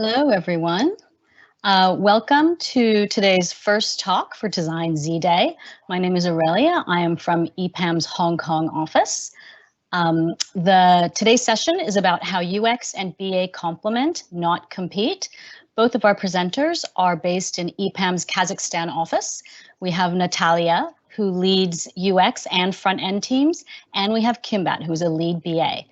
Hello, everyone. Welcome to today's first talk for Design Z Day. My name is Aurelia. I am from EPAM's Hong Kong office. Today's session is about how UX and BA complement, not compete. Both of our presenters are based in EPAM's Kazakhstan office. We have Natalia, who leads UX and front-end teams, and we have Kymbat, who's a lead BA.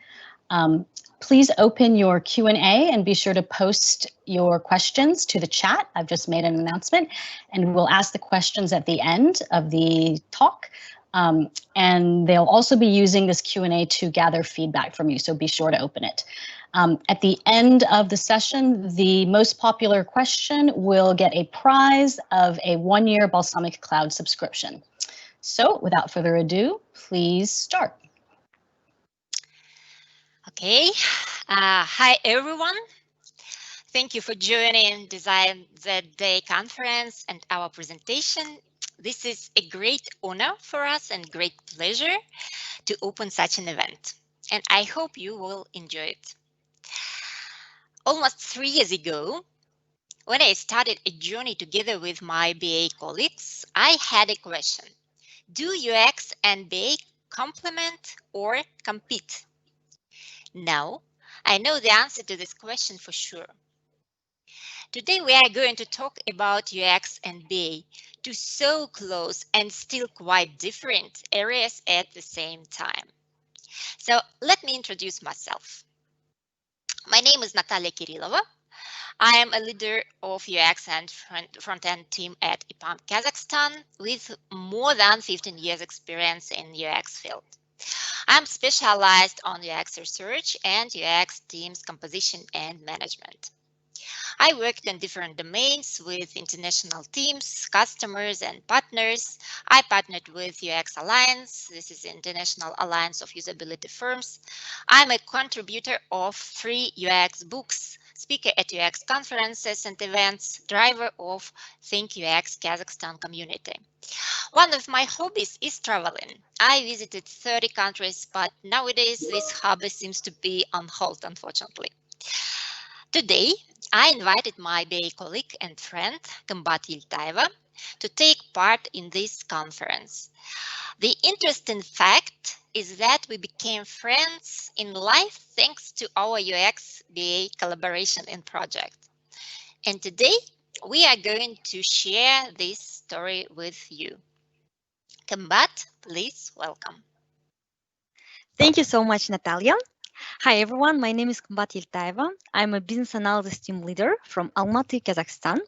Please open your Q&A and be sure to post your questions to the chat. I've just made an announcement, and we'll ask the questions at the end of the talk. And they'll also be using this Q&A to gather feedback from you, so be sure to open it. At the end of the session, the most popular question will get a prize of a one-year Balsamiq Cloud subscription. So without further ado, please start. Okay, hi everyone. Thank you for joining Design Z Day conference and our presentation. This is a great honor for us and great pleasure to open such an event, and I hope you will enjoy it. Almost 3 years ago, when I started a journey together with my BA colleagues, I had a question. Do UX and BA complement or compete? Now, I know the answer to this question for sure. Today, we are going to talk about UX and BA, two so close and still quite different areas at the same time. So let me introduce myself. My name is Natalia Kirillova. I am a leader of UX and front-end team at EPAM Kazakhstan with more than 15 years experience in UX field. I'm specialized on UX research and UX teams composition and management. I worked in different domains with international teams, customers, and partners. I partnered with UX Alliance. This is the International Alliance of Usability Firms. I'm a contributor of 3 UX books, speaker at UX conferences and events, driver of Think UX Kazakhstan community. One of my hobbies is traveling. I visited 30 countries, but nowadays this hobby seems to be on hold, unfortunately. Today, I invited my BA colleague and friend, Kymbat Yeltayeva, to take part in this conference. The interesting fact is that we became friends in life thanks to our UX BA collaboration in project. And today, we are going to share this story with you. Kymbat, please welcome. Thank you so much, Natalia. Hi, everyone. My name is Kymbat Yeltayeva. I'm a business analysis team leader from Almaty, Kazakhstan.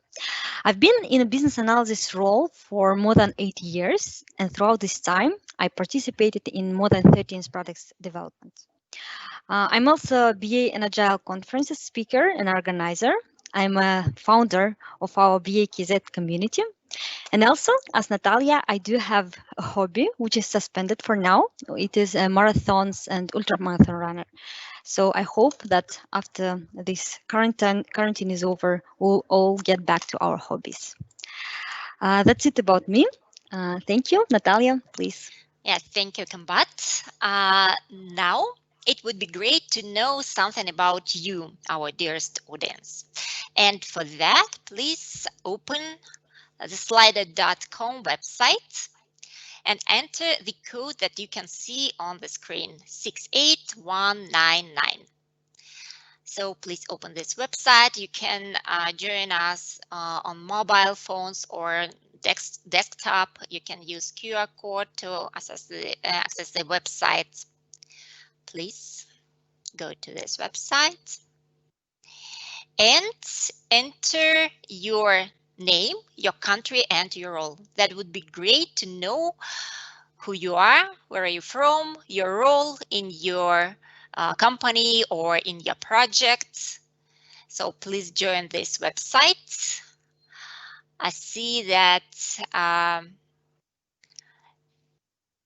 I've been in a business analysis role for more than 8 years, and throughout this time, I participated in more than 13 products development. I'm also a BA and Agile conferences speaker and organizer. I'm a founder of our BA KZ community. And also, as Natalia, I do have a hobby, which is suspended for now. It is marathons and ultramarathon runner. So I hope that after this quarantine is over, we'll all get back to our hobbies. That's it about me. Thank you. Natalia, please. Yes, thank you, Kymbat. Now, it would be great to know something about you, our dearest audience. And for that, please open the slider.com website and enter the code that you can see on the screen, 68199. So please open this website. You can join us on mobile phones or desktop. You can use QR code to access the website. Please go to this website and enter your name, your country, and your role. That would be great to know who you are, where are you from, your role in your company or in your project. So please join this website. I see that.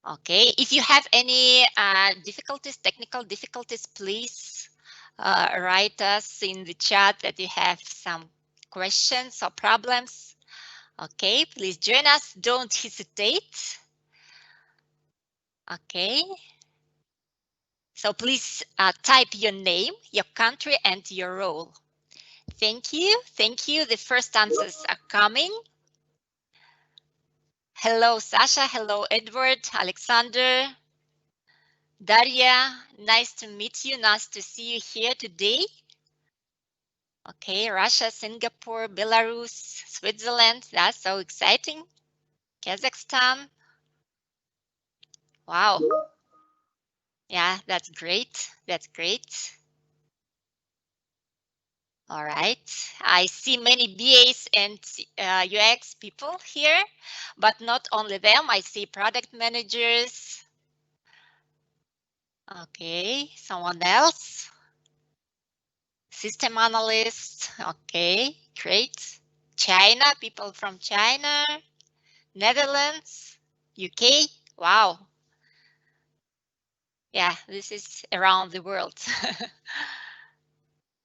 Okay, if you have any technical difficulties, please write us in the chat that you have some questions or problems. Okay, please join us. Don't hesitate. Okay. So please type your name, your country, and your role. Thank you. Thank you. The first answers are coming. Hello, Sasha. Hello, Edward, Alexander, Daria. Nice to meet you. Nice to see you here today. Okay, Russia, Singapore, Belarus, Switzerland. That's so exciting. Kazakhstan. Wow. Yeah, that's great. That's great. All right. I see many BAs and UX people here, but not only them. I see product managers. Okay, someone else. System analysts. Okay, great. China, people from China, Netherlands, UK. Wow. Yeah, this is around the world.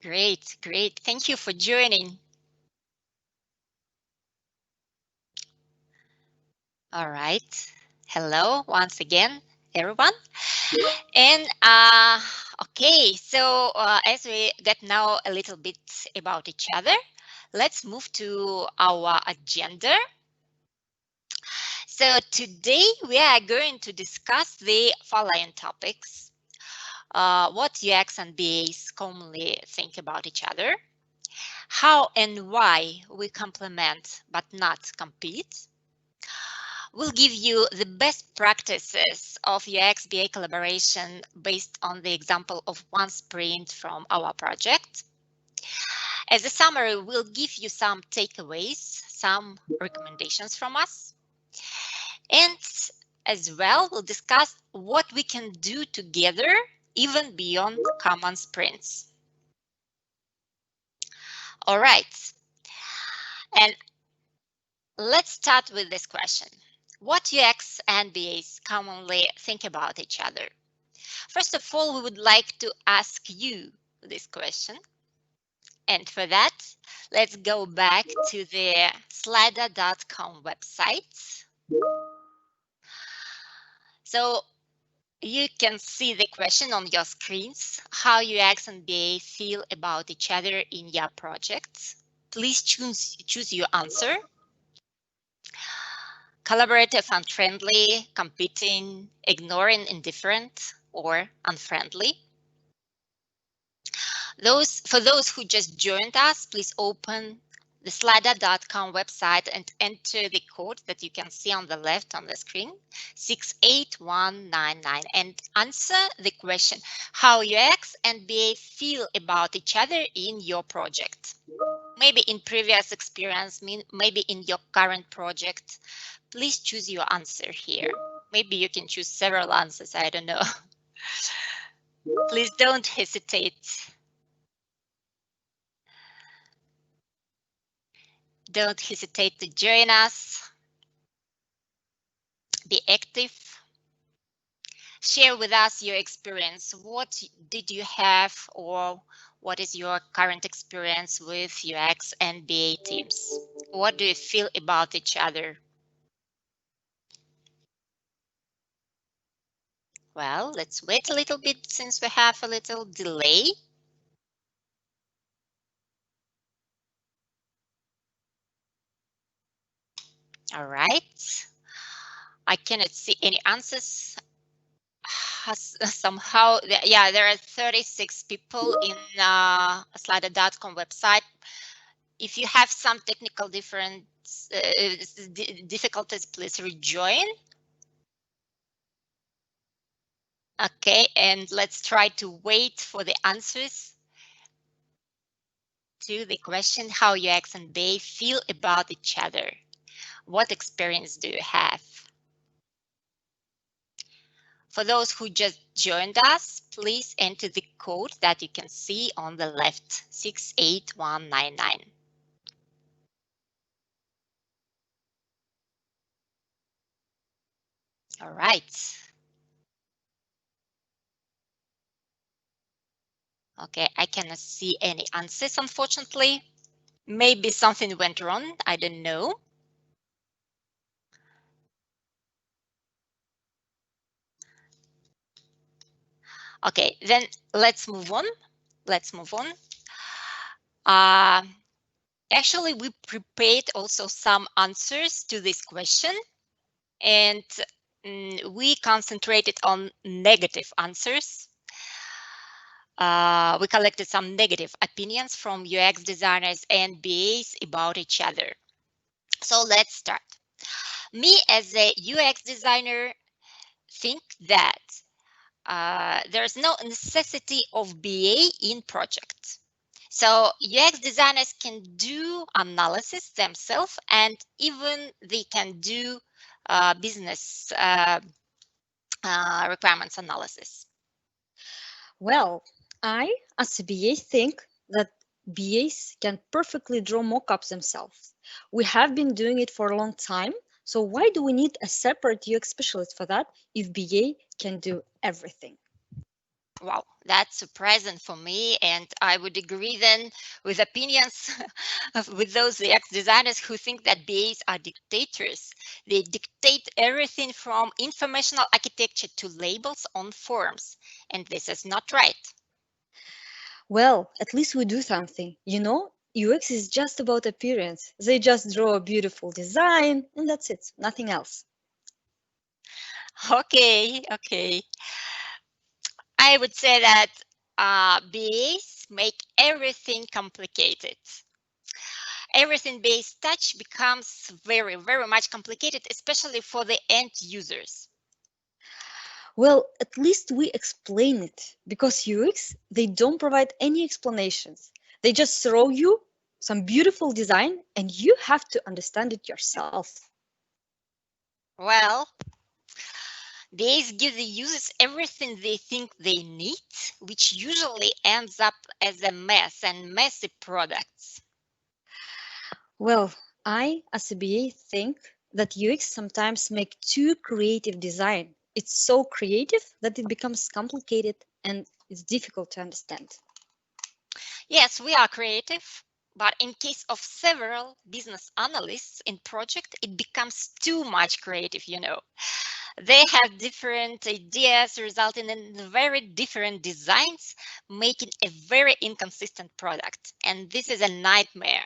Great, great. Thank you for joining. All right. Hello once again, everyone. And okay, so as we get now a little bit about each other, let's move to our agenda. So today we are going to discuss the following topics. What UX and BAs commonly think about each other, how and why we complement but not compete. We'll give you the best practices of UX BA collaboration based on the example of one sprint from our project. As a summary, we'll give you some takeaways, some recommendations from us. And as well, we'll discuss what we can do together, even beyond common sprints. All right. And let's start with this question. What UX and BAs commonly think about each other? First of all, we would like to ask you this question. And for that, let's go back to the slider.com website. So you can see the question on your screens, how UX and BA feel about each other in your projects. Please choose your answer. Collaborative and friendly, competing, ignoring, indifferent, or unfriendly. For those who just joined us, please open the slider.com website and enter the code that you can see on the left on the screen, 68199, and answer the question, how UX and BA feel about each other in your project. Maybe in previous experience, maybe in your current project. Please choose your answer here. Maybe you can choose several answers, I don't know. Please don't hesitate. Don't hesitate to join us. Be active. Share with us your experience. What did you have, or what is your current experience with UX and BA teams? What do you feel about each other? Well, let's wait a little bit since we have a little delay. All right. I cannot see any answers. Somehow, yeah, there are 36 people in slider.com website. If you have some technical difficulties, please rejoin. Okay, and let's try to wait for the answers to the question, how UX and BA feel about each other. What experience do you have? For those who just joined us, please enter the code that you can see on the left, 68199. All right. Okay, I cannot see any answers, unfortunately. Maybe something went wrong, I don't know. Okay, then let's move on. Let's move on. Actually, we prepared also some answers to this question, and we concentrated on negative answers. We collected some negative opinions from UX designers and BAs about each other. So let's start. Me as a UX designer think that there's no necessity of BA in projects. So UX designers can do analysis themselves, and even they can do business requirements analysis. Well, I, as a BA, think that BAs can perfectly draw mockups themselves. We have been doing it for a long time, so why do we need a separate UX specialist for that if BA can do everything? Wow, that's surprising for me, and I would agree then with opinions with those UX designers who think that BAs are dictators. They dictate everything from informational architecture to labels on forms, and this is not right. Well, at least we do something. You know, UX is just about appearance. They just draw a beautiful design and that's it, nothing else. Okay. I would say that BAs make everything complicated. Everything BAs touch becomes very much complicated, especially for the end users. Well, at least we explain it because UX, they don't provide any explanations. They just throw you some beautiful design and you have to understand it yourself. Well, BAs give the users everything they think they need, which usually ends up as a mess and messy products. Well, I, as a BA, think that UX sometimes make too creative design. It's so creative that it becomes complicated and it's difficult to understand. Yes, we are creative, but in case of several business analysts in project, it becomes too much creative, you know. They have different ideas resulting in very different designs, making a very inconsistent product. And this is a nightmare.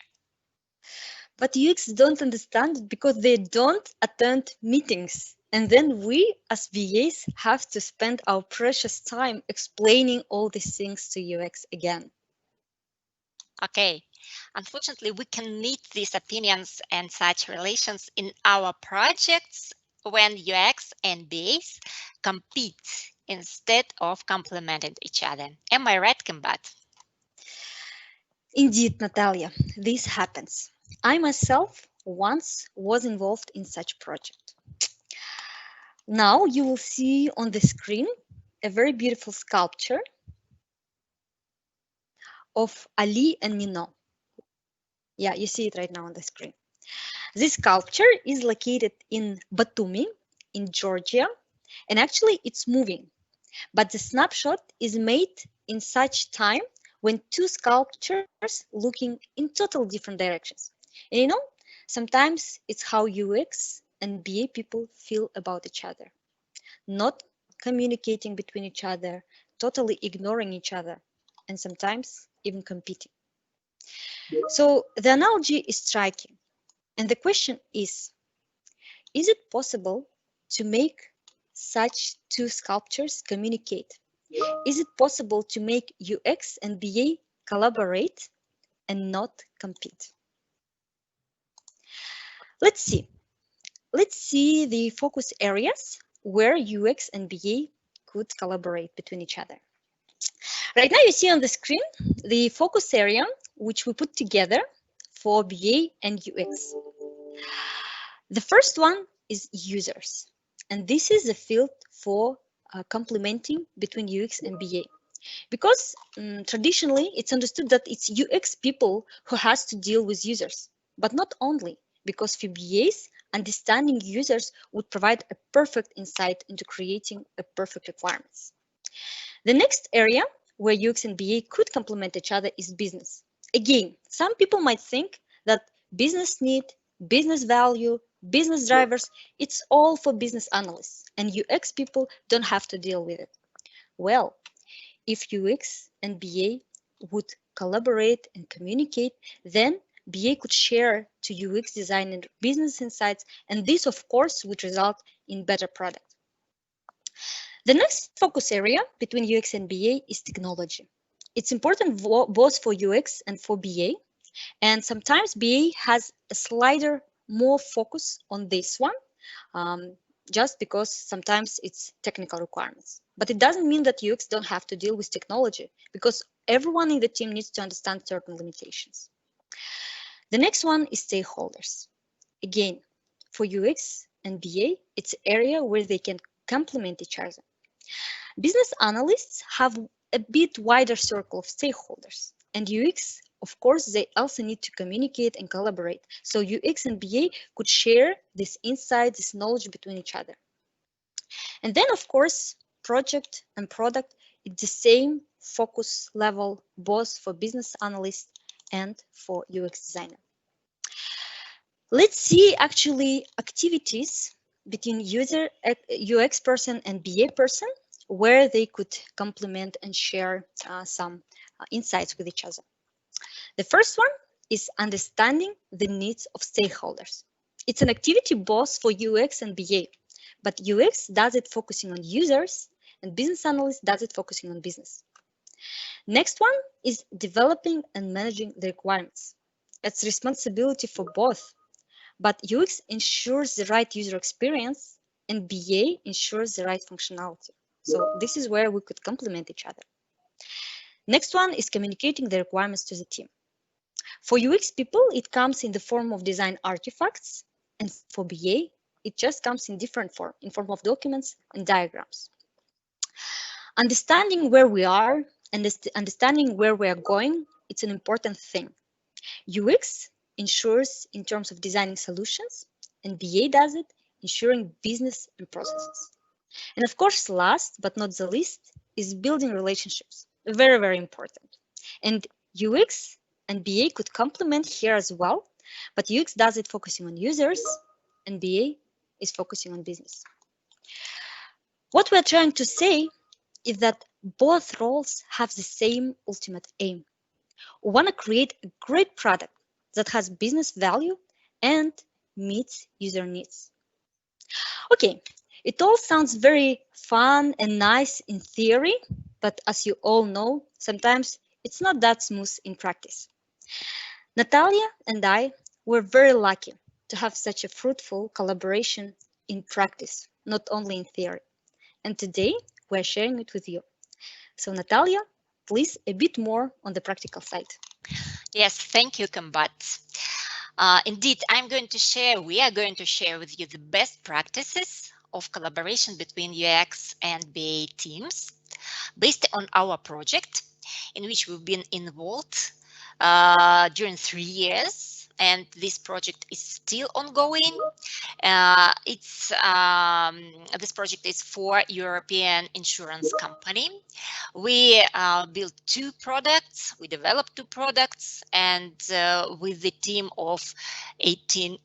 But UX don't understand it because they don't attend meetings. And then we as VAs have to spend our precious time explaining all these things to UX again. Okay, unfortunately, we can meet these opinions and such relations in our projects when UX and BAs compete instead of complementing each other. Am I right, Kymbat? Indeed, Natalia, this happens. I myself once was involved in such project. Now you will see on the screen a very beautiful sculpture of Ali and Nino. Yeah, you see it right now on the screen. This sculpture is located in Batumi in Georgia, and actually it's moving. But the snapshot is made in such time when two sculptures looking in total different directions. And you know, sometimes it's how UX and BA people feel about each other. Not communicating between each other, totally ignoring each other, and sometimes even competing. So the analogy is striking. And the question is it possible to make such two sculptures communicate? Is it possible to make UX and BA collaborate and not compete? Let's see. Let's see the focus areas where UX and BA could collaborate between each other. Right now you see on the screen the focus area which we put together for BA and UX. The first one is users, and this is a field for complementing between UX and BA. Because traditionally it's understood that it's UX people who has to deal with users, but not only, because for BAs, understanding users would provide a perfect insight into creating a perfect requirements. The next area where UX and BA could complement each other is business. Again, some people might think that business need, business value, business drivers, it's all for business analysts, and UX people don't have to deal with it. Well, if UX and BA would collaborate and communicate, then BA could share to UX designer business insights, and this, of course, would result in better product. The next focus area between UX and BA is technology. It's important both for UX and for BA, and sometimes BA has a slighter more focus on this one, just because sometimes it's technical requirements. But it doesn't mean that UX don't have to deal with technology, because everyone in the team needs to understand certain limitations. The next one is stakeholders. Again, for UX and BA, it's an area where they can complement each other. Business analysts have a bit wider circle of stakeholders, and UX, of course, they also need to communicate and collaborate. So UX and BA could share this insight, this knowledge between each other. And then, of course, project and product, it's the same focus level, both for business analyst and for UX designer. Let's see actually activities between UX person and BA person, where they could complement and share some insights with each other. The first one is understanding the needs of stakeholders. It's an activity both for UX and BA, but UX does it focusing on users and business analyst does it focusing on business. Next one is developing and managing the requirements. It's responsibility for both, but UX ensures the right user experience and BA ensures the right functionality. So this is where we could complement each other. Next one is communicating the requirements to the team. For UX people, it comes in the form of design artifacts, and for BA, it just comes in different form, in form of documents and diagrams. Understanding where we are and understanding where we are going, it's an important thing. UX ensures in terms of designing solutions, and BA does it, ensuring business and processes. And of course, last but not the least, is building relationships. Very, very important. And UX and BA could complement here as well, but UX does it focusing on users and BA is focusing on business. What we're trying to say is that both roles have the same ultimate aim. We want to create a great product that has business value and meets user needs. Okay, it all sounds very fun and nice in theory, but as you all know, sometimes it's not that smooth in practice. Natalia and I were very lucky to have such a fruitful collaboration in practice, not only in theory. And today we're sharing it with you. So Natalia, please a bit more on the practical side. Yes, thank you, Kymbat. Indeed, we are going to share with you the best practices of collaboration between UX and BA teams based on our project in which we've been involved during 3 years, and this project is still ongoing. This project is for European insurance company. We built 2 products, we developed 2 products, and with the team of 18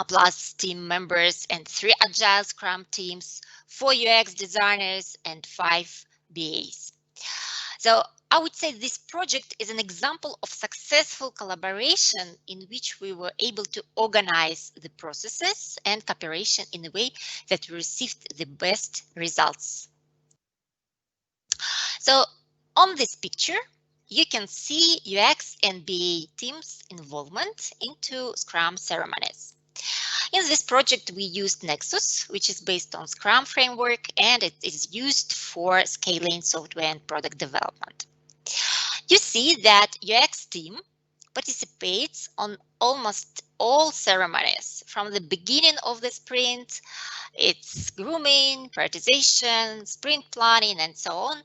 plus team members and 3 Agile Scrum teams, 4 UX designers and 5 BAs. So I would say this project is an example of successful collaboration in which we were able to organize the processes and cooperation in a way that we received the best results. So on this picture, you can see UX and BA teams' involvement into Scrum ceremonies. In this project, we used Nexus, which is based on Scrum framework, and it is used for scaling software and product development. You see that UX team participates on almost all ceremonies from the beginning of the sprint. It's grooming, prioritization, sprint planning, and so on,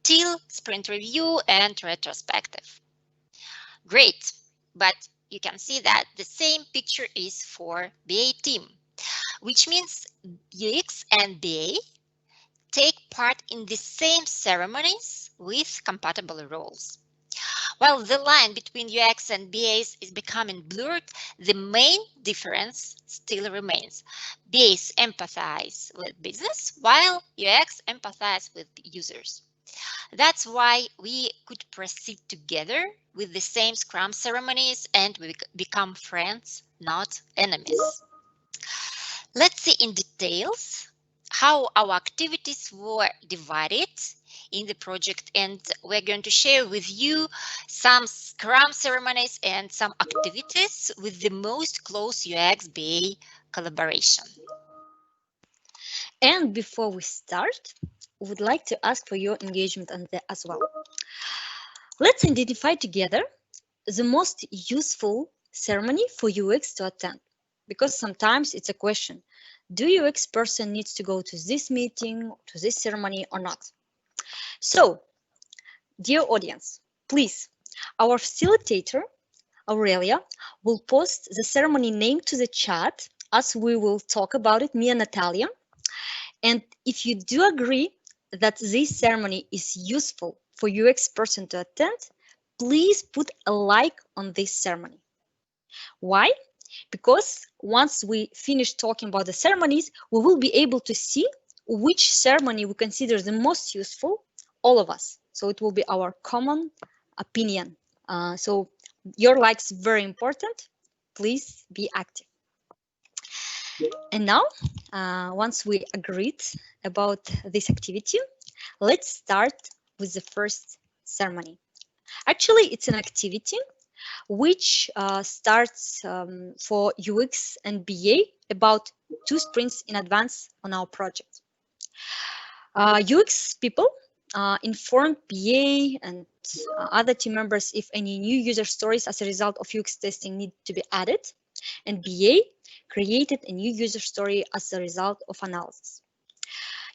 till sprint review and retrospective. Great, but you can see that the same picture is for BA team, which means UX and BA take part in the same ceremonies with compatible roles. While the line between UX and BAs is becoming blurred, the main difference still remains. BAs empathize with business, while UX empathize with users. That's why we could proceed together with the same Scrum ceremonies and we become friends, not enemies. Let's see in details how our activities were divided in the project, and we're going to share with you some Scrum ceremonies and some activities with the most close UX BA collaboration. And before we start, we would like to ask for your engagement on that as well. Let's identify together the most useful ceremony for UX to attend, because sometimes it's a question: do UX person needs to go to this meeting, to this ceremony or not? So, dear audience, please, our facilitator Aurelia will post the ceremony name to the chat as we will talk about it, me and Natalia. And if you do agree that this ceremony is useful for UX person to attend, please put a like on this ceremony. Why? Because once we finish talking about the ceremonies, we will be able to see which ceremony we consider the most useful, all of us. So it will be our common opinion. So your likes very important. Please be active. And now, once we agreed about this activity, let's start with the first ceremony. Actually, it's an activity which starts for UX and BA about 2 sprints in advance on our project. UX people informed BA and other team members if any new user stories as a result of UX testing need to be added, and BA created a new user story as a result of analysis.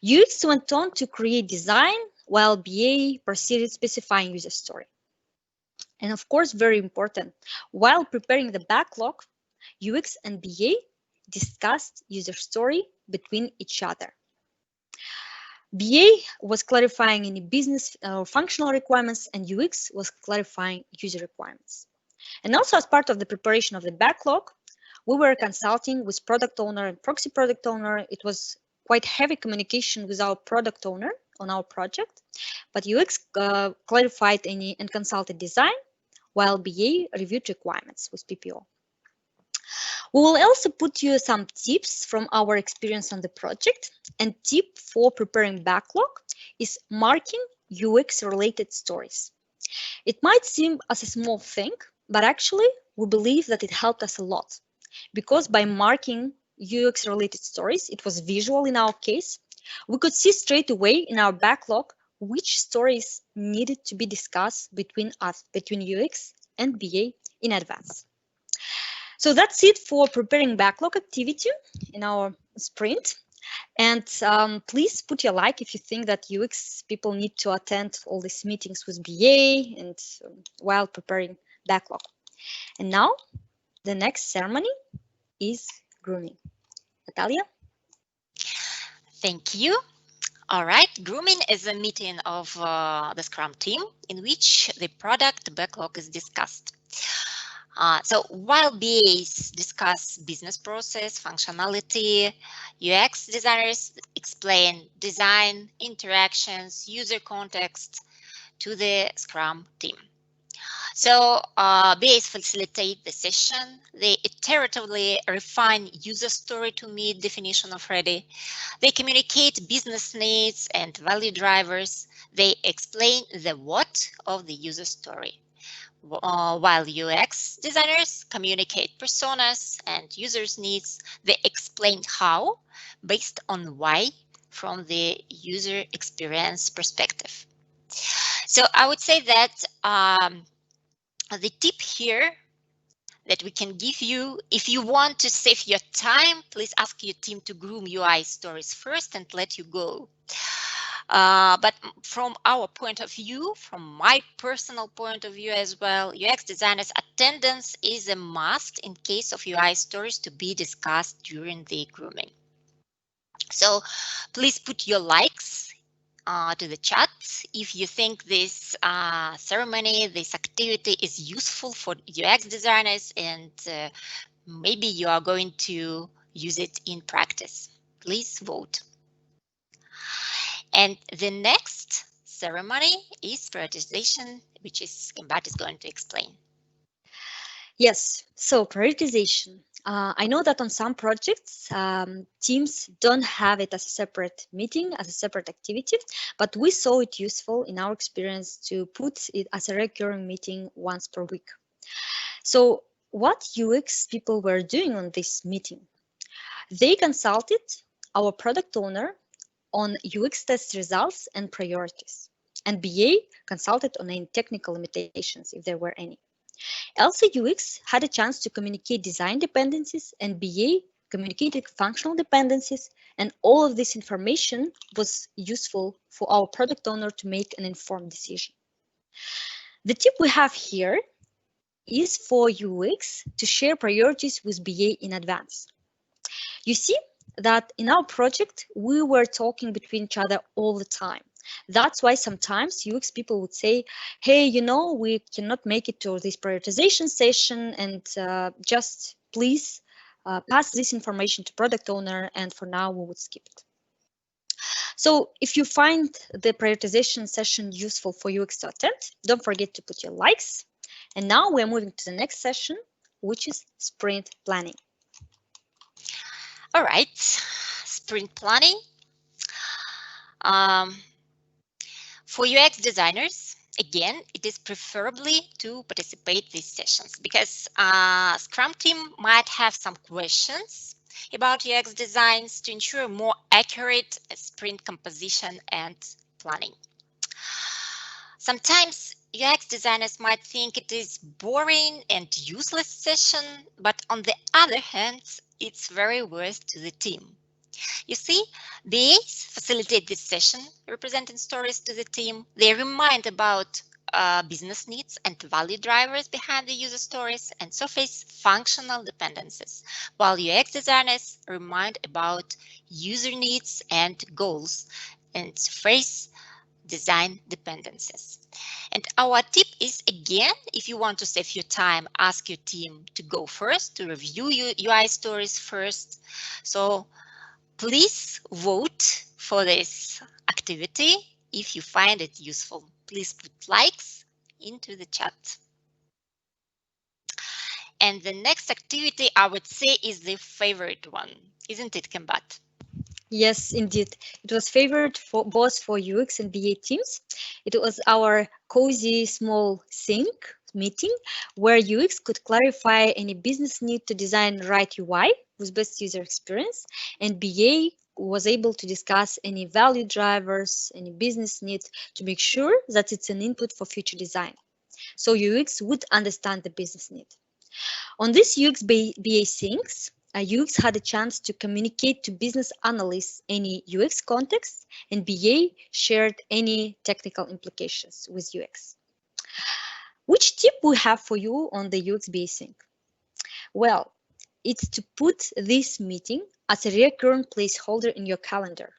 UX went on to create design while BA proceeded specifying user story. And of course, very important, while preparing the backlog, UX and BA discussed user story between each other. BA was clarifying any business or functional requirements, and UX was clarifying user requirements. And also, as part of the preparation of the backlog, we were consulting with product owner and Proxy product owner. It was quite heavy communication with our product owner on our project, but UX clarified any and consulted design, while BA reviewed requirements with PPO. We will also put you some tips from our experience on the project, and tip for preparing backlog is marking UX related stories. It might seem as a small thing, but actually we believe that it helped us a lot, because by marking UX related stories, it was visual in our case, we could see straight away in our backlog which stories needed to be discussed between us, between UX and BA in advance. So that's it for preparing backlog activity in our sprint. And please put your like if you think that UX people need to attend all these meetings with BA and while preparing backlog. And now the next ceremony is grooming. Natalia? Thank you. All right, grooming is a meeting of the Scrum team in which the product backlog is discussed. So while BAs discuss business process, functionality, UX designers explain design, interactions, user context to the Scrum team. So BAs facilitate the session. They iteratively refine user story to meet definition of ready. They communicate business needs and value drivers. They explain the what of the user story. While UX designers communicate personas and users' needs, they explain how based on why from the user experience perspective. So I would say that the tip here that we can give you, if you want to save your time, please ask your team to groom UI stories first and let you go. But from our point of view, from my personal point of view as well, UX designers' attendance is a must in case of UI stories to be discussed during the grooming. So please put your likes to the chat if you think this ceremony, this activity is useful for UX designers and maybe you are going to use it in practice. Please vote. And the next ceremony is prioritization, which is Kymbat is going to explain. Yes, so prioritization. I know that on some projects, teams don't have it as a separate meeting, as a separate activity, but we saw it useful in our experience to put it as a recurring meeting once per week. So what UX people were doing on this meeting? They consulted our product owner on UX test results and priorities, and BA consulted on any technical limitations if there were any. LC UX had a chance to communicate design dependencies, and BA communicated functional dependencies, and all of this information was useful for our product owner to make an informed decision. The tip we have here is for UX to share priorities with BA in advance. You see that in our project, we were talking between each other all the time. That's why sometimes UX people would say, hey, you know, we cannot make it to this prioritization session, and just please pass this information to product owner, and for now we would skip it. So if you find the prioritization session useful for UX to attend, don't forget to put your likes. And now we're moving to the next session, which is sprint planning. All right, sprint planning. For UX designers, again, it is preferably to participate in these sessions because Scrum team might have some questions about UX designs to ensure more accurate sprint composition and planning. Sometimes UX designers might think it is boring and useless session, but on the other hand, it's very worth to the team. You see, BAs facilitate this session, representing stories to the team. They remind about business needs and value drivers behind the user stories and surface functional dependencies, while UX designers remind about user needs and goals and surface design dependencies. And our tip is, again, if you want to save your time, ask your team to go first, to review your UI stories first. So please vote for this activity if you find it useful. Please put likes into the chat. And the next activity, I would say, is the favorite one, isn't it, Kymbat? Yes, indeed. It was favored for both for UX and BA teams. It was our cozy small sync meeting where UX could clarify any business need to design right UI with best user experience, and BA was able to discuss any value drivers, any business needs to make sure that it's an input for future design. So UX would understand the business need. On this UX BA syncs, UX had a chance to communicate to business analysts any UX context, and BA shared any technical implications with UX. Which tip we have for you on the UX BA sync? Well, it's to put this meeting as a recurrent placeholder in your calendar,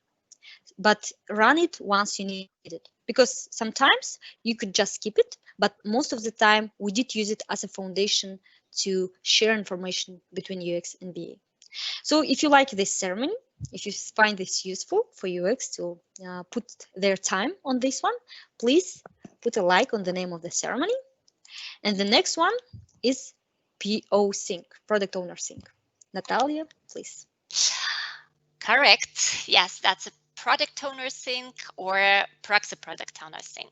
but run it once you need it, because sometimes you could just skip it, but most of the time we did use it as a foundation to share information between UX and BA. So if you like this ceremony, if you find this useful for UX to put their time on this one, please put a like on the name of the ceremony. And the next one is PO sync, product owner sync. Natalia, please. Correct. Yes, that's a product owner sync or Proxy product owner sync.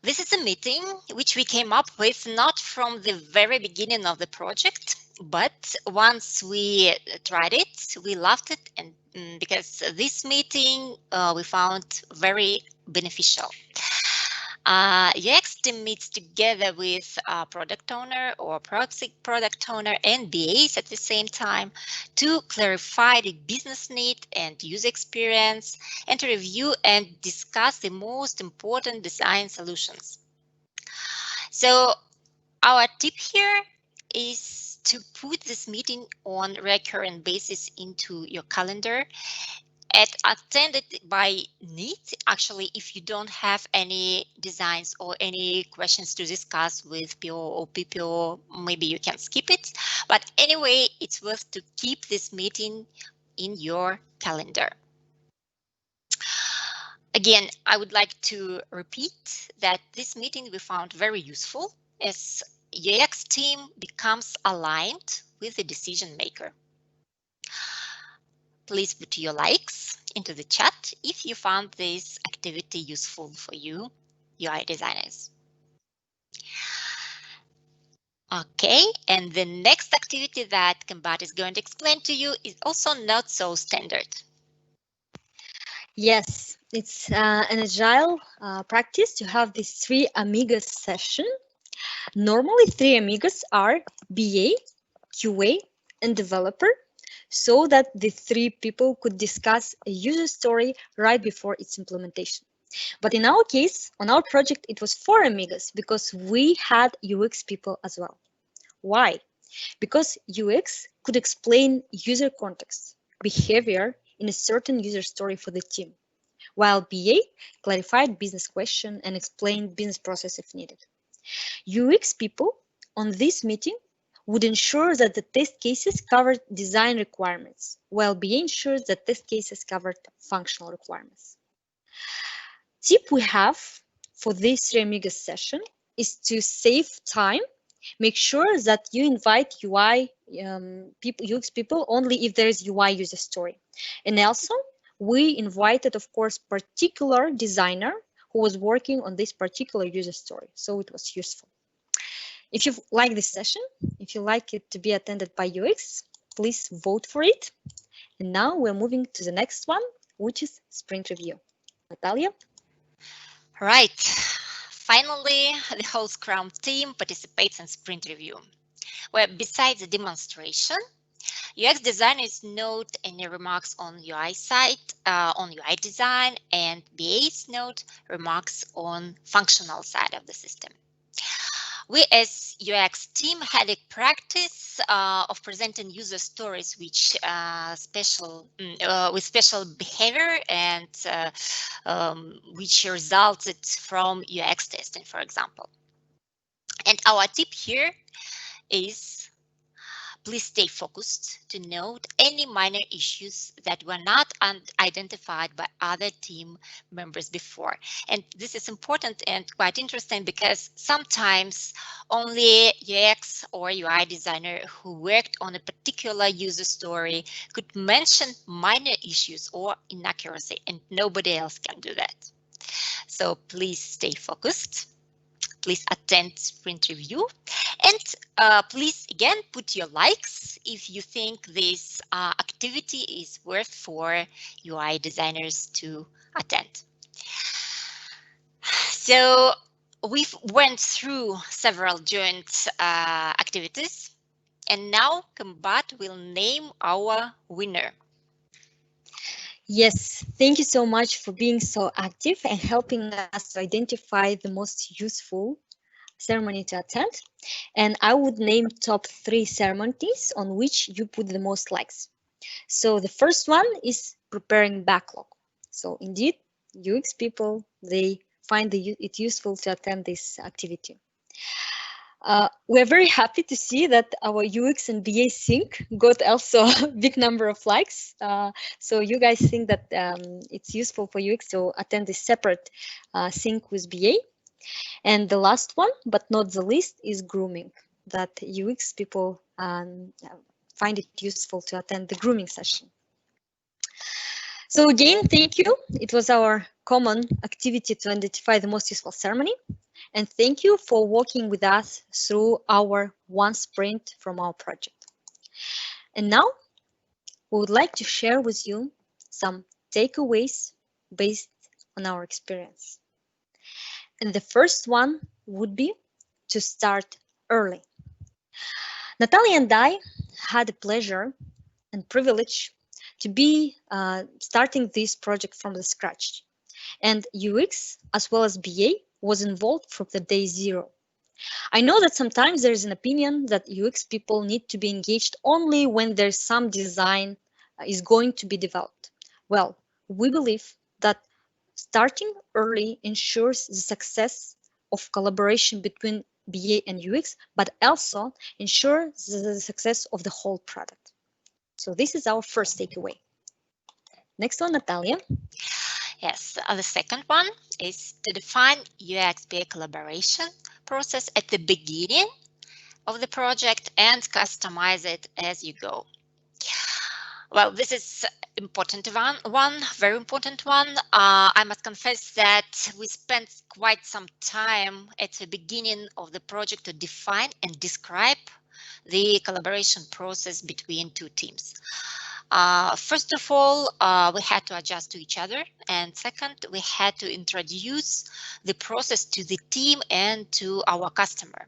This is a meeting which we came up with not from the very beginning of the project, but once we tried it, we loved it, and because this meeting we found very beneficial. UX team meets together with product owner or proxy product owner and BAs at the same time to clarify the business need and user experience and to review and discuss the most important design solutions. So our tip here is to put this meeting on recurrent basis into your calendar and attended by need. Actually, if you don't have any designs or any questions to discuss with PO or PPO, maybe you can skip it. But anyway, it's worth to keep this meeting in your calendar. Again, I would like to repeat that this meeting we found very useful as UX team becomes aligned with the decision maker. Please put your likes into the chat if you found this activity useful for you, UI designers. Okay, and the next activity that Kymbat is going to explain to you is also not so standard. Yes, it's an agile practice to have this 3 amigos session. Normally, 3 amigos are BA, QA, and developer, so that the 3 people could discuss a user story right before its implementation. But in our case, on our project, it was 4 amigos because we had UX people as well. Why? Because UX could explain user context, behavior in a certain user story for the team, while BA clarified business question and explained business process if needed. UX people on this meeting would ensure that the test cases covered design requirements, while BA ensures that test cases covered functional requirements. Tip we have for this 3 amigos session is to save time. Make sure that you invite UX people only if there is UI user story. And also, we invited, of course, particular designer who was working on this particular user story, so it was useful. If you like this session, if you like it to be attended by UX, please vote for it. And now we're moving to the next one, which is sprint review. Natalia? Right. Finally, the whole Scrum team participates in sprint review, where besides the demonstration, UX designers note any remarks on UI side, on UI design, and BAs note remarks on functional side of the system. We as UX team had a practice of presenting user stories which with special behavior and which resulted from UX testing, for example. And our tip here is please stay focused to note any minor issues that were not identified by other team members before. And this is important and quite interesting because sometimes only UX or UI designer who worked on a particular user story could mention minor issues or inaccuracy, and nobody else can do that. So please stay focused. Please attend sprint review, and please again put your likes if you think this activity is worth for UI designers to attend. So we've went through several joint activities, and now Kymbat will name our winner. Yes, thank you so much for being so active and helping us to identify the most useful ceremony to attend. And I would name top 3 ceremonies on which you put the most likes. So the first one is preparing backlog. So indeed, UX people, they find it useful to attend this activity. We're very happy to see that our UX and BA sync got also a big number of likes. So you guys think that it's useful for UX to attend this separate sync with BA. And the last one, but not the least, is grooming, that UX people find it useful to attend the grooming session. So again, thank you. It was our common activity to identify the most useful ceremony. And thank you for working with us through our one sprint from our project. And now we would like to share with you some takeaways based on our experience. And the first one would be to start early. Natalia and I had the pleasure and privilege to be starting this project from the scratch. And UX, as well as BA, was involved from the day 0. I know that sometimes there is an opinion that UX people need to be engaged only when there's some design is going to be developed. Well, we believe that starting early ensures the success of collaboration between BA and UX, but also ensures the success of the whole product. So this is our first takeaway. Next one, Natalia. Yes, the second one is to define UX-BA collaboration process at the beginning of the project and customize it as you go. Well, this is important one, very important one. I must confess that we spent quite some time at the beginning of the project to define and describe the collaboration process between two teams. First of all, we had to adjust to each other. And second, we had to introduce the process to the team and to our customer.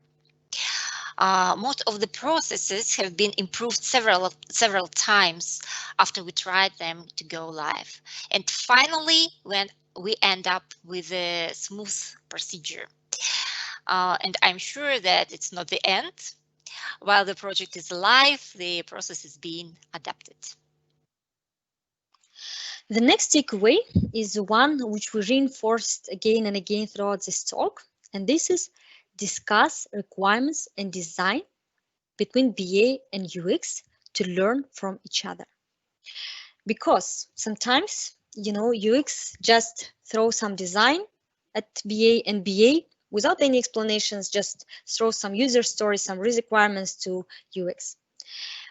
Most of the processes have been improved several times after we tried them to go live. And finally, when we end up with a smooth procedure. And I'm sure that it's not the end. While the project is live, the process is being adapted. The next takeaway is one which we reinforced again and again throughout this talk, and this is discuss requirements and design between BA and UX to learn from each other. Because sometimes, UX just throw some design at BA, and BA without any explanations just throw some user stories, some requirements to UX.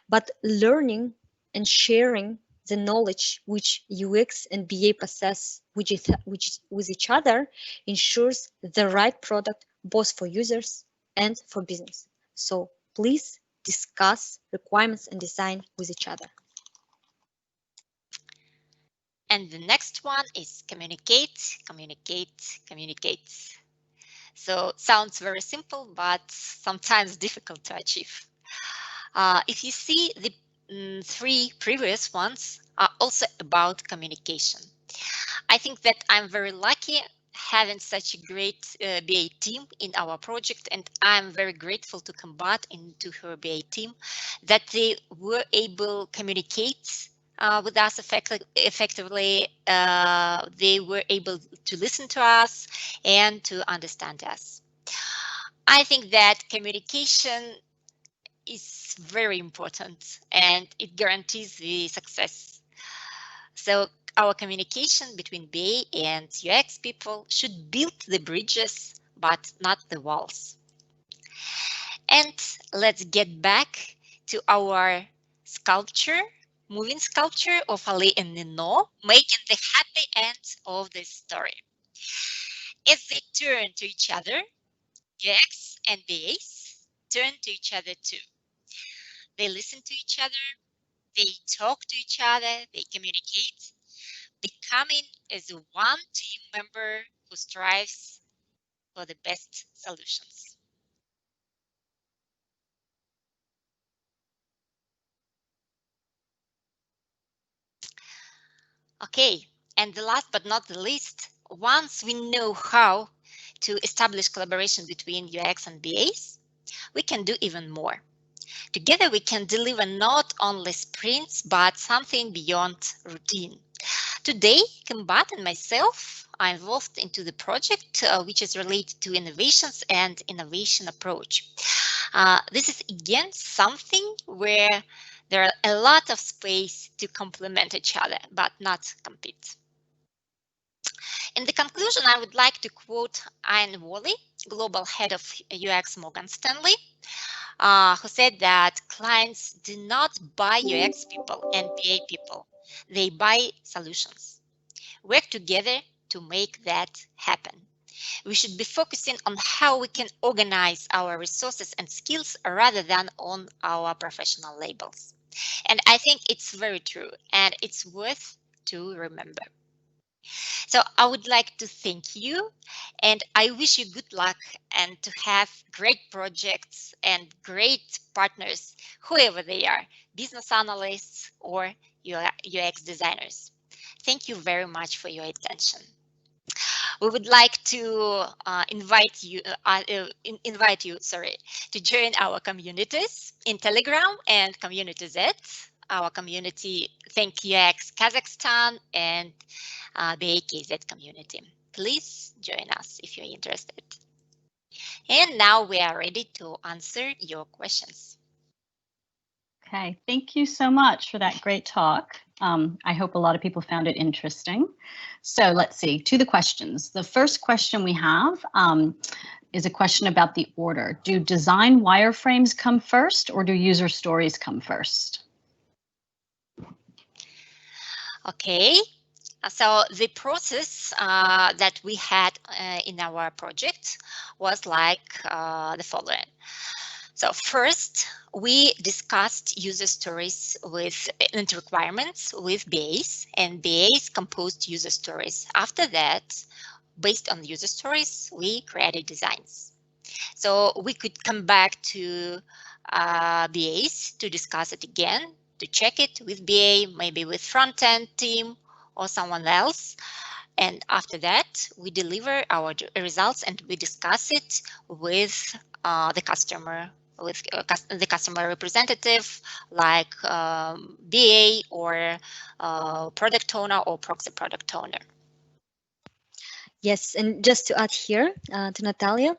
But learning and sharing the knowledge which UX and BA possess with each other ensures the right product both for users and for business. So please discuss requirements and design with each other. And the next one is communicate, communicate, communicate. So sounds very simple, but sometimes difficult to achieve. If you see the three previous ones are also about communication. I think that I'm very lucky having such a great BA team in our project, and I'm very grateful to Kymbat and to her BA team that they were able to communicate with us effectively. They were able to listen to us and to understand us. I think that communication is very important and it guarantees the success. So our communication between BA and UX people should build the bridges, but not the walls. And let's get back to our sculpture, moving sculpture of Ali and Nino, making the happy end of the story. As they turn to each other, UX and BAs turn to each other too. They listen to each other, they talk to each other, they communicate, becoming as one team member who strives for the best solutions. Okay, and the last but not the least, once we know how to establish collaboration between UX and BAs, we can do even more. Together, we can deliver not only sprints, but something beyond routine. Today, Kymbat and myself are involved into the project, which is related to innovations and innovation approach. This is again something where there are a lot of space to complement each other, but not compete. In the conclusion, I would like to quote Ian Wally, global head of UX Morgan Stanley, who said that clients do not buy UX people and BA people. They buy solutions. Work together to make that happen. We should be focusing on how we can organize our resources and skills rather than on our professional labels. And I think it's very true and it's worth to remember. So I would like to thank you and I wish you good luck and to have great projects and great partners, whoever they are, business analysts or UX designers. Thank you very much for your attention. We would like to invite you to join our communities in Telegram and Community Z, our community Thank UX Kazakhstan and the AKZ community. Please join us if you're interested. And now we are ready to answer your questions. Okay, thank you so much for that great talk. I hope a lot of people found it interesting. So let's see, to the questions. The first question we have is a question about the order. Do design wireframes come first or do user stories come first? Okay, so the process that we had in our project was like the following. So first, we discussed user stories and requirements with BAs, and BAs composed user stories. After that, based on user stories, we created designs. So we could come back to BAs to discuss it again, to check it with BA, maybe with front-end team or someone else. And after that, we deliver our results and we discuss it with the customer, with the customer representative like BA or product owner or proxy product owner. Yes, and just to add here to Natalia,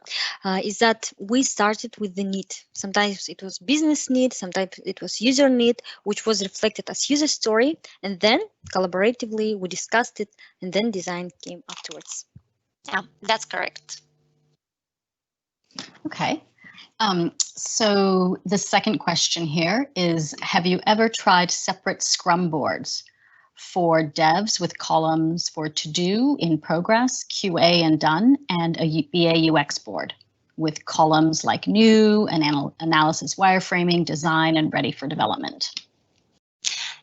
is that we started with the need. Sometimes it was business need, sometimes it was user need, which was reflected as user story, and then collaboratively we discussed it, and then design came afterwards. Yeah, that's correct. Okay. So the second question here is, have you ever tried separate Scrum boards for devs with columns for to do, in progress, QA and done, and a BA UX board with columns like new and analysis wireframing, design, and ready for development?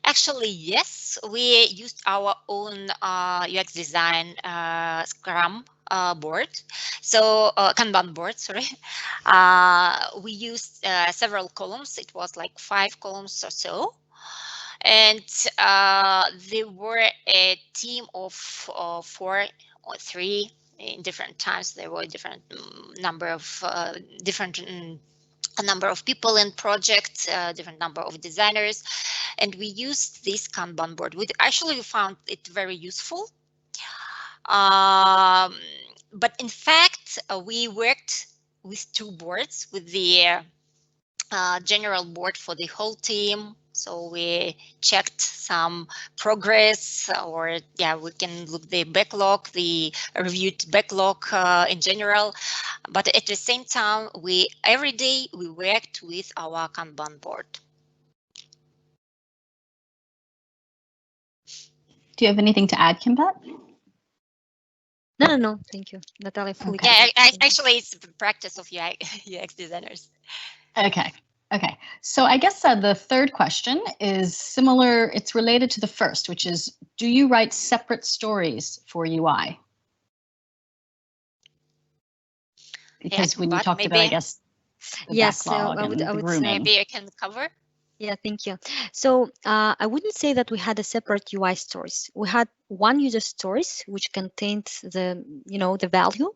Actually, yes, we used our own UX design Scrum board, so Kanban board, sorry. We used several columns. It was like 5 columns or so. And there were a team of 4 or 3 in different times. There were different number of a number of people in project, different number of designers, and we used this Kanban board. We actually found it very useful. But in fact, we worked with 2 boards, with the general board for the whole team. So we checked some progress, or yeah, we can look the backlog, the reviewed backlog in general. But at the same time, every day we worked with our Kanban board. Do you have anything to add, Kymbat? No, thank you, Natalia. Fully. Yeah, actually, it's the practice of UX designers. Okay. Okay, so I guess the third question is similar. It's related to the first, which is, do you write separate stories for UI? Because when you talked about, I guess, the backlog and the grooming. Maybe I can cover. Yeah, thank you. So I wouldn't say that we had a separate UI stories. We had one user stories which contained the the value,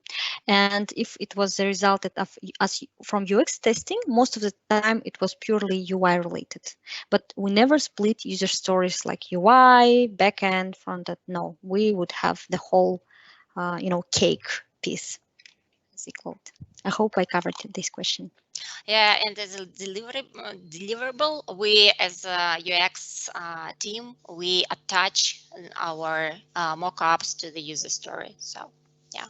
and if it was the result of us from UX testing, most of the time it was purely UI related. But we never split user stories like UI, backend, frontend. No, we would have the whole cake piece, as we call it. I hope I covered this question. Yeah, and as a deliverable, we as a UX team, we attach our mockups to the user story. So, yeah.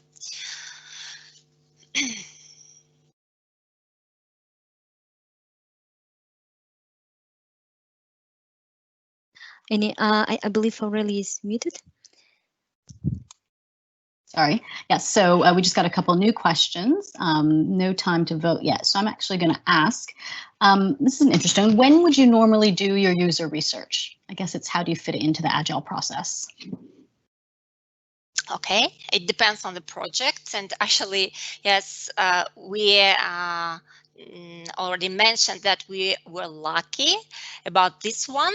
I believe Aurelie is muted. Sorry. Yes. So we just got a couple new questions. No time to vote yet. So I'm actually going to ask, this is interesting. When would you normally do your user research? I guess it's how do you fit it into the Agile process? Okay, it depends on the project. And actually, yes, we already mentioned that we were lucky about this one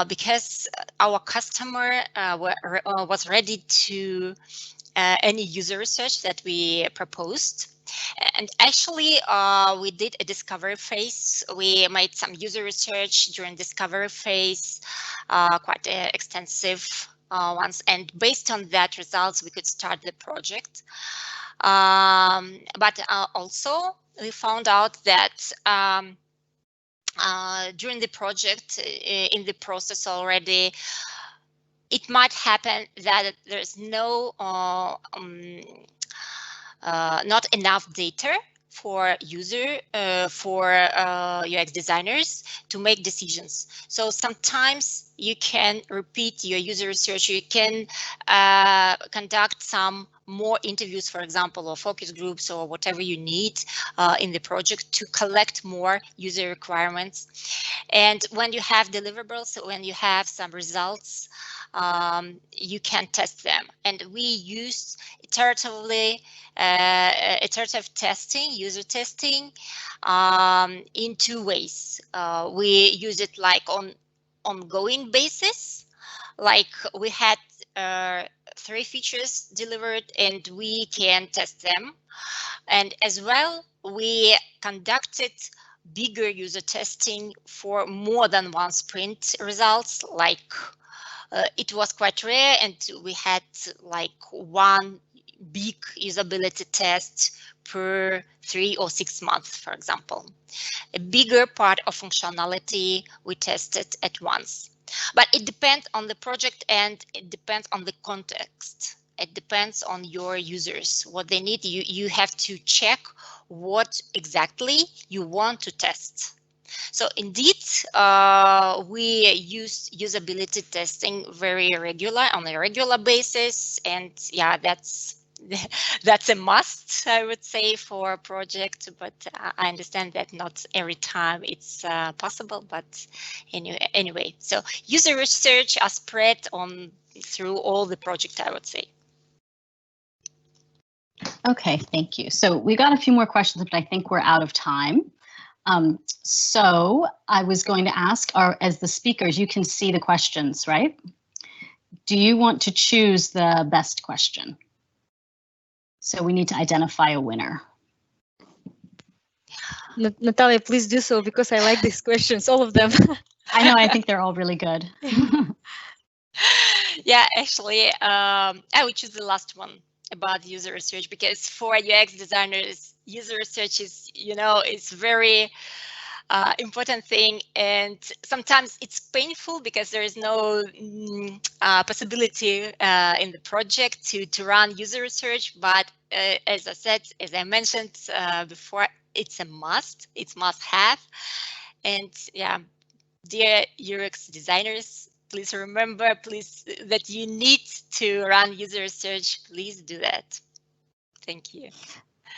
because our customer was ready to any user research that we proposed. And actually, we did a discovery phase. We made some user research during discovery phase, quite extensive ones. And based on that results, we could start the project. But also, we found out that during the project, in the process already, it might happen that there's not enough data for UX designers to make decisions. So sometimes you can repeat your user research. You can conduct some more interviews, for example, or focus groups or whatever you need in the project to collect more user requirements. And when you have deliverables, when you have some results, you can test them. And we use iterative testing, user testing, in two ways. We use it like on ongoing basis, like we had 3 features delivered and we can test them. And as well, we conducted bigger user testing for more than one sprint results, like it was quite rare, and we had like one big usability test per 3 or 6 months, for example. A bigger part of functionality we tested at once. But it depends on the project and it depends on the context. It depends on your users, what they need. You have to check what exactly you want to test. So indeed, we use usability testing on a regular basis, and yeah, that's a must, I would say, for a project. But I understand that not every time it's possible. But anyway, so user research are spread through all the project, I would say. Okay, thank you. So we got a few more questions, but I think we're out of time. So I was going to ask, as the speakers, you can see the questions, right? Do you want to choose the best question? So we need to identify a winner. Natalia, please do so, because I like these questions, all of them. I know, I think they're all really good. Yeah, actually, I would choose the last one about user research, because for UX designers, user research is, it's very important thing, and sometimes it's painful because there is no possibility in the project to run user research. But as I mentioned before, it's a must. It's must have. And yeah, dear UX designers, please remember, that you need to run user research. Please do that. Thank you.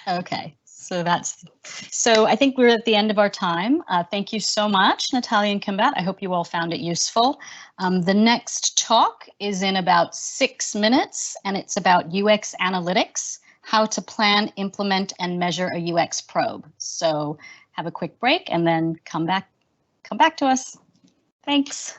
Okay, so I think we're at the end of our time. Thank you so much, Natalia and Kymbat. I hope you all found it useful. The next talk is in about 6 minutes, and it's about UX analytics, how to plan, implement, and measure a UX probe. So have a quick break and then come back to us. Thanks.